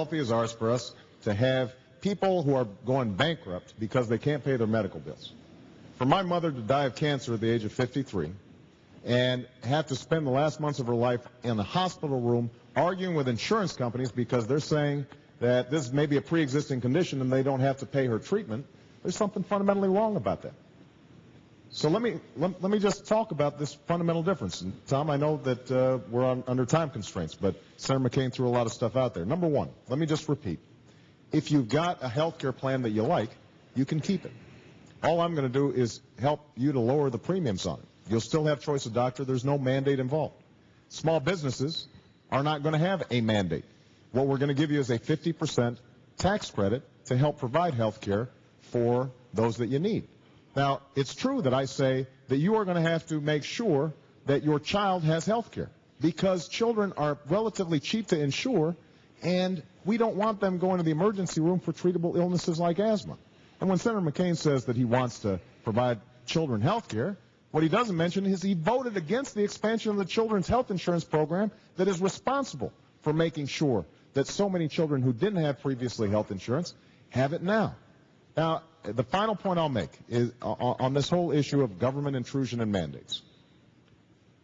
healthy as ours for us to have people who are going bankrupt because they can't pay their medical bills. For my mother to die of cancer at the age of 53 and have to spend the last months of her life in the hospital room arguing with insurance companies because they're saying that this may be a pre-existing condition and they don't have to pay her treatment, there's something fundamentally wrong about that. So let me just talk about this fundamental difference. And Tom, I know that we're under time constraints, but Senator McCain threw a lot of stuff out there. Number one, let me just repeat. If you've got a health care plan that you like, you can keep it. All I'm going to do is help you to lower the premiums on it. You'll still have choice of doctor. There's no mandate involved. Small businesses are not going to have a mandate. What we're going to give you is a 50% tax credit to help provide health care for those that you need. Now, it's true that I say that you are going to have to make sure that your child has health care because children are relatively cheap to insure, and we don't want them going to the emergency room for treatable illnesses like asthma. And when Senator McCain says that he wants to provide children health care, what he doesn't mention is he voted against the expansion of the children's health insurance program that is responsible for making sure that so many children who didn't have previously health insurance have it now. Now, the final point I'll make is on this whole issue of government intrusion and mandates.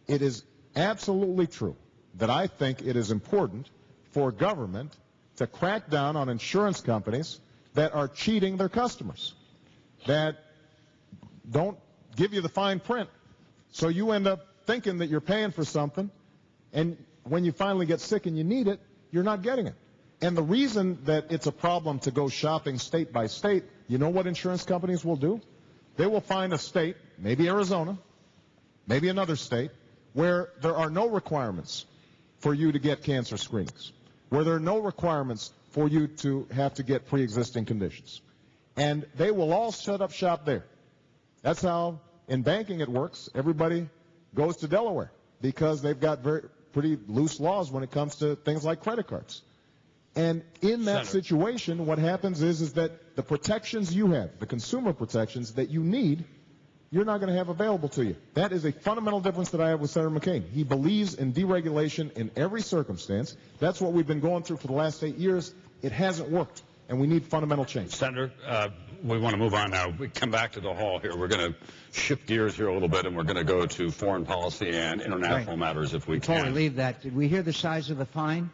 It is absolutely true that I think it is important for government to crack down on insurance companies that are cheating their customers, that don't give you the fine print, so you end up thinking that you're paying for something, and when you finally get sick and you need it, you're not getting it. And the reason that it's a problem to go shopping state by state, you know what insurance companies will do? They will find a state, maybe Arizona, maybe another state, where there are no requirements for you to get cancer screenings, where there are no requirements for you to have to get pre-existing conditions. And they will all set up shop there. That's how in banking it works. Everybody goes to Delaware because they've got pretty loose laws when it comes to things like credit cards. And in that situation, what happens is that the protections you have, the consumer protections that you need, you're not going to have available to you. That is a fundamental difference that I have with Senator McCain. He believes in deregulation in every circumstance. That's what we've been going through for the last 8 years. It hasn't worked, and we need fundamental change. Senator, we want to move on now. We come back to the hall here. We're going to shift gears here a little bit, and we're going to go to foreign policy and international matters if we can. Before we leave that, did we hear the size of the fine?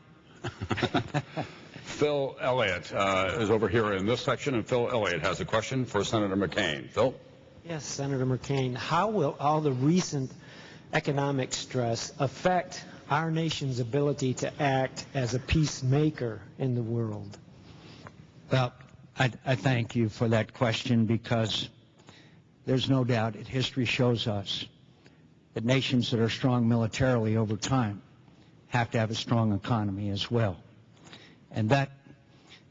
Phil Elliott is over here in this section, and Phil Elliott has a question for Senator McCain. Phil? Yes, Senator McCain. How will all the recent economic stress affect our nation's ability to act as a peacemaker in the world? Well, I thank you for that question because there's no doubt that history shows us that nations that are strong militarily over time have to have a strong economy as well. And that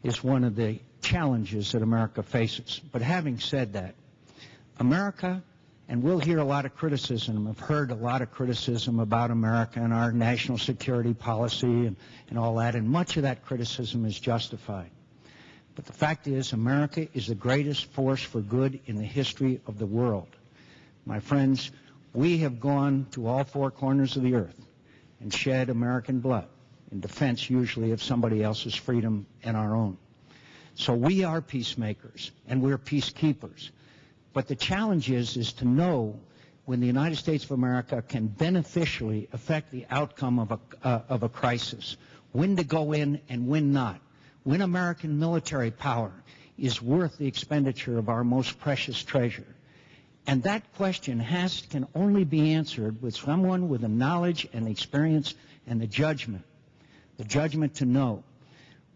is one of the challenges that America faces. But having said that, America, and we'll hear a lot of criticism, I've heard a lot of criticism about America and our national security policy and all that, and much of that criticism is justified. But the fact is, America is the greatest force for good in the history of the world. My friends, we have gone to all four corners of the earth and shed American blood in defense usually of somebody else's freedom and our own. So we are peacemakers and we're peacekeepers. But the challenge is to know when the United States of America can beneficially affect the outcome of a crisis, when to go in and when not, when American military power is worth the expenditure of our most precious treasure. And that question can only be answered with someone with the knowledge and the experience and the judgment to know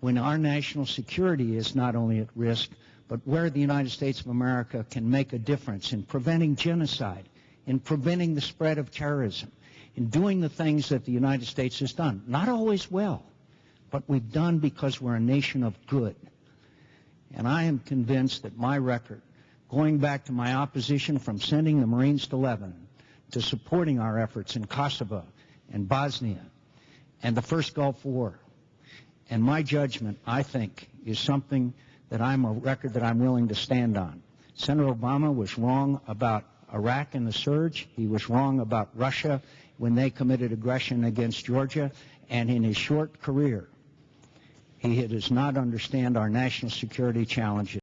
when our national security is not only at risk, but where the United States of America can make a difference in preventing genocide, in preventing the spread of terrorism, in doing the things that the United States has done. Not always well, but we've done because we're a nation of good. And I am convinced that my record, going back to my opposition from sending the Marines to Lebanon, to supporting our efforts in Kosovo and Bosnia and the first Gulf War, and my judgment, I think, is something that I'm a record that I'm willing to stand on. Senator Obama was wrong about Iraq and the surge. He was wrong about Russia when they committed aggression against Georgia. And in his short career, He does not understand our national security challenges.